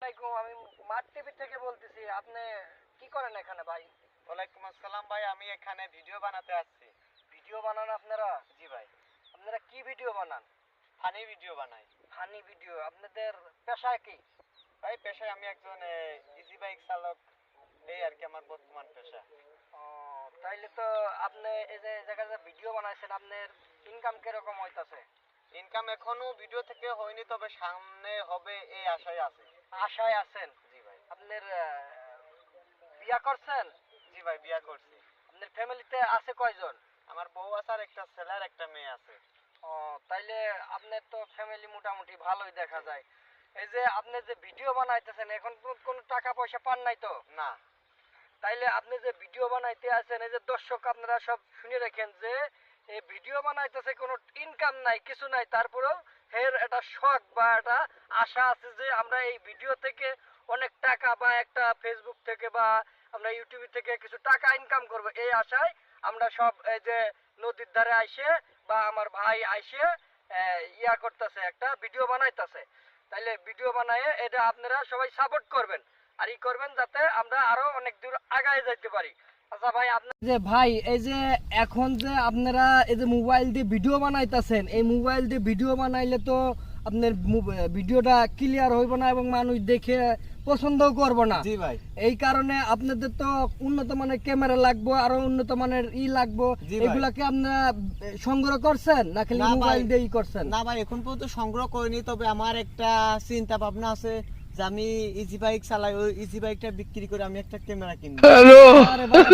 আলাইকুম, আমি মাঠ টিভি থেকে বলতেছি। আপনি কি করেন এখানে ভাই? ওয়ালাইকুম আসসালাম ভাই, আমি এখানে ভিডিও বানাতে আসছি। ভিডিও বানান আপনারা? জি ভাই, আপনারা কি ভিডিও বানান? ফানি ভিডিও বানাই। Funny video. আপনাদের পেশা কি? ভাই পেশায় আমি একজন ইজি বাইক চালক, এই আর কি আমার বর্তমান পেশা। ও, তাইলে তো আপনি এই যে জায়গায় ভিডিও বানাইছেন, আপনার ইনকাম কিরকম হইতাছে? ইনকাম এখনো ভিডিও থেকে হয়নি, তবে সামনে হবে এই আশায় আছে। আশায় আছেন? জি ভাই। আপনার বিয়া করছেন? জি ভাই, বিয়া করছি। আপনার ফ্যামিলিতে আছে কয়জন? আমার বউ আছে আর একটা ছেলে আর একটা মেয়ে আছে। ও, তাইলে আপনার তো ফ্যামিলি মোটামুটি ভালোই দেখা যায়। এই যে আপনি যে ভিডিও বানাইতেছেন, এখন তো কোনো টাকা পয়সা পান নাই তো? না। তাইলে আপনি যে ভিডিও বানাইতে আছেন, এই যে দর্শক আপনারা সব শুনে রাখেন যে এই ভিডিও বানাইতেছে, কোনো ইনকাম নাই, কিছু নাই, তারপরেও এর একটা শখ বা একটা আশা আছে যে আমরা এই ভিডিও থেকে অনেক টাকা বা একটা ফেসবুক থেকে বা আমরা ইউটিউব থেকে কিছু টাকা ইনকাম করব, এই আশায় আমরা সব এই যে নদীর ধারে আইসে বা আমার ভাই আইসে ইয়া করতেছে, একটা ভিডিও বানাইতেছে। তাইলে ভিডিও বানায় এটা আপনারা সবাই সাপোর্ট করবেন আর ই করবেন, যাতে আমরা আরো অনেক দূর আগায় যাইতে পারি। আচ্ছা ভাই, আপনার যে ভাই এই যে এখন যে আপনারা এই যে মোবাইল দিয়ে ভিডিও বানাইতেছেন, এই মোবাইল দিয়ে ভিডিও বানাইলে তো আপনার ভিডিওটা ক্লিয়ার হইব না এবং মানুষ দেখে পছন্দও করব না। জি ভাই। এই কারণে আপনাদের তো উন্নত মানের ক্যামেরা লাগবে, আরো উন্নত মানের লাগবে। এগুলাকে আপনারা সংগ্রহ করছেন না খালি মোবাইল দিয়েই করছেন? না ভাই, এখন পর্যন্ত সংগ্রহ করিনি, তবে আমার একটা চিন্তা ভাবনা আছে যে আমি ইজি বাইক চালাই, ওই ইজি বাইকটা বিক্রি করে আমি একটা ক্যামেরা কিনবো। আরে বাবা।